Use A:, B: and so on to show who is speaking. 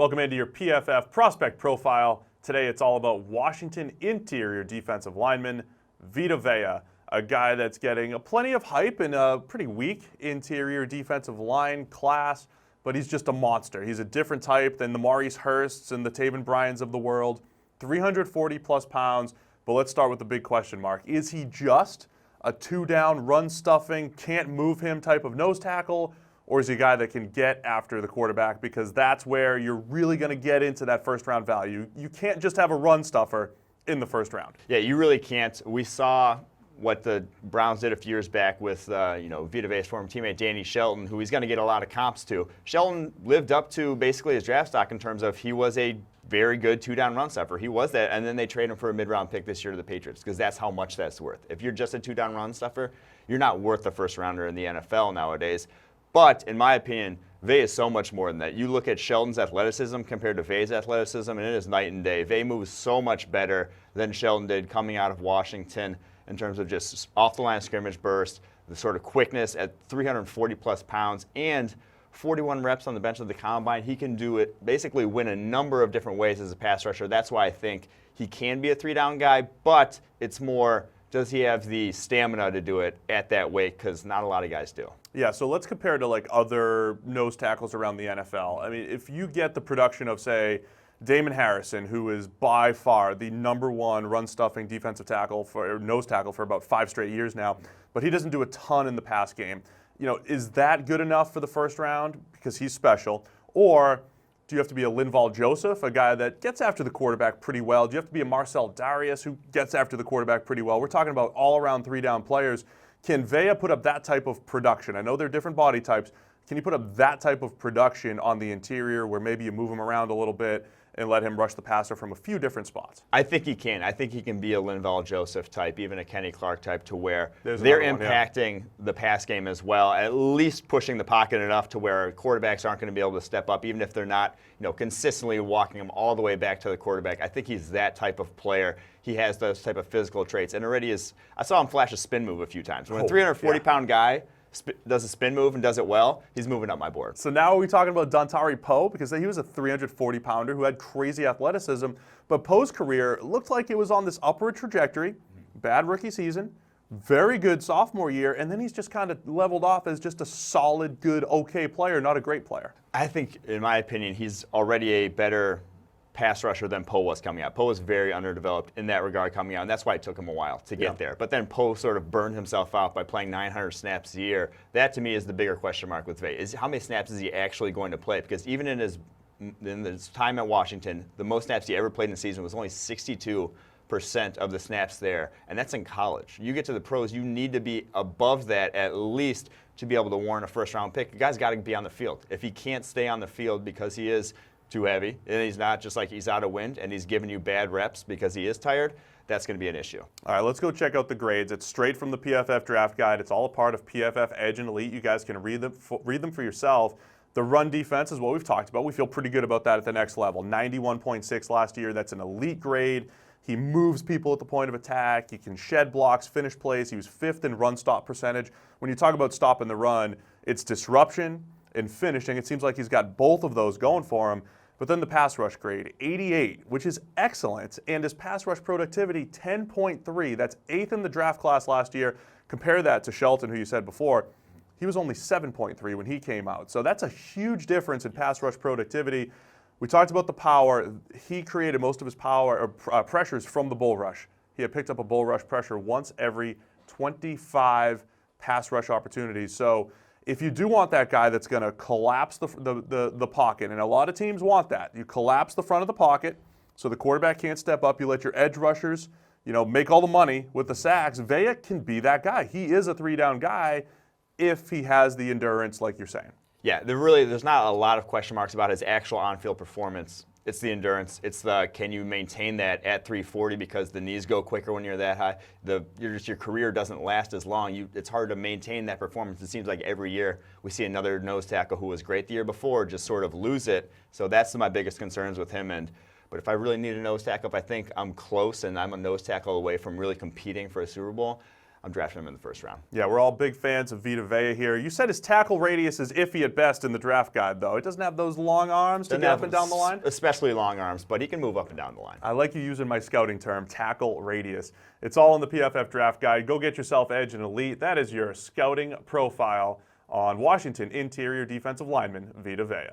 A: Welcome into your PFF prospect profile. Today it's all about Washington interior defensive lineman Vita, a guy that's getting plenty of hype in a pretty weak interior defensive line class, but he's just a monster. He's a different type than the Maurice Hursts and the Taven Bryans of the world. 340 plus pounds, but let's start with the big question mark. Is he just a two-down, run-stuffing, can't move him type of nose tackle, or is he a guy that can get after the quarterback? Because that's where you're really going to get into that first-round value. You can't just have a run-stuffer in the first round.
B: Yeah, you really can't. We saw what the Browns did a few years back with Vita Vea's former teammate Danny Shelton, who he's going to get a lot of comps to. Shelton lived up to basically his draft stock in terms of he was a very good two-down run stuffer. He was that, and then they trade him for a mid-round pick this year to the Patriots because that's how much that's worth. If you're just a two-down run stuffer, you're not worth the first-rounder in the NFL nowadays. But in my opinion, Vay is so much more than that. You look at Shelton's athleticism compared to Vay's athleticism, and it is night and day. Vay moves so much better than Shelton did coming out of Washington in terms of just off the line of scrimmage burst, the sort of quickness at 340 plus pounds, and 41 reps on the bench of the combine. He can do it, basically win a number of different ways as a pass rusher. That's why I think he can be a three-down guy, but it's more, does he have the stamina to do it at that weight? Because not a lot of guys do.
A: Yeah, so let's compare to like other nose tackles around the NFL. I mean, if you get the production of, say, Damon Harrison, who is by far the #1 run-stuffing defensive tackle or nose tackle for about 5 straight years now, but he doesn't do a ton in the pass game. Is that good enough for the first round because he's special? Or do you have to be a Linval Joseph, a guy that gets after the quarterback pretty well? Do you have to be a Marcel Darius who gets after the quarterback pretty well? We're talking about all-around three-down players. Can Vea put up that type of production? I know they're different body types. Can you put up that type of production on the interior where maybe you move him around a little bit and let him rush the passer from a few different spots?
B: I think he can. I think he can be a Linval Joseph type, even a Kenny Clark type, to where they're impacting the pass game as well, at least pushing the pocket enough to where quarterbacks aren't going to be able to step up, even if they're not consistently walking them all the way back to the quarterback. I think he's that type of player. He has those type of physical traits, and already I saw him flash a spin move a few times. When a 340-pound guy does a spin move and does it well, he's moving up my board.
A: So now are we talking about Dontari Poe? Because he was a 340-pounder who had crazy athleticism, but Poe's career looked like it was on this upward trajectory. Bad rookie season, very good sophomore year, and then he's just kind of leveled off as just a solid, good, okay player, not a great player.
B: I think, in my opinion, he's already a better pass rusher than Poe was coming out. Poe was very underdeveloped in that regard coming out, and that's why it took him a while to get there. But then Poe sort of burned himself out by playing 900 snaps a year. That, to me, is the bigger question mark with Vay. Is how many snaps is he actually going to play? Because even in his time at Washington, the most snaps he ever played in the season was only 62% of the snaps there, and that's in college. You get to the pros, you need to be above that at least to be able to warrant a first-round pick. The guy's got to be on the field. If he can't stay on the field because he is too heavy, and he's not, just like he's out of wind, and he's giving you bad reps because he is tired, that's going to be an issue.
A: All right, let's go check out the grades. It's straight from the PFF draft guide. It's all a part of PFF Edge and Elite. You guys can read them for yourself. The run defense is what we've talked about. We feel pretty good about that at the next level. 91.6 last year. That's an elite grade. He moves people at the point of attack. He can shed blocks, finish plays. He was 5th in run stop percentage. When you talk about stopping the run, it's disruption and finishing. It seems like he's got both of those going for him. But then the pass rush grade, 88, which is excellent, and his pass rush productivity, 10.3. That's 8th in the draft class last year. Compare that to Shelton, who you said before. He was only 7.3 when he came out. So that's a huge difference in pass rush productivity. We talked about the power. He created most of his power or pressures from the bull rush. He had picked up a bull rush pressure once every 25 pass rush opportunities. So if you do want that guy that's going to collapse the pocket, and a lot of teams want that, you collapse the front of the pocket so the quarterback can't step up. You let your edge rushers, make all the money with the sacks. Vea can be that guy. He is a three-down guy if he has the endurance, like you're saying.
B: Yeah, there's not a lot of question marks about his actual on-field performance. It's the endurance. It's can you maintain that at 340 because the knees go quicker when you're that high. Your career doesn't last as long. It's hard to maintain that performance. It seems like every year we see another nose tackle who was great the year before just sort of lose it. So that's my biggest concerns with him. But if I really need a nose tackle, if I think I'm close and I'm a nose tackle away from really competing for a Super Bowl, I'm drafting him in the first round.
A: Yeah, we're all big fans of Vita Vea here. You said his tackle radius is iffy at best in the draft guide, though. It doesn't have those long arms to get up and down the line?
B: Especially long arms, but he can move up and down the line.
A: I like you using my scouting term, tackle radius. It's all in the PFF draft guide. Go get yourself Edge and Elite. That is your scouting profile on Washington interior defensive lineman Vita Vea.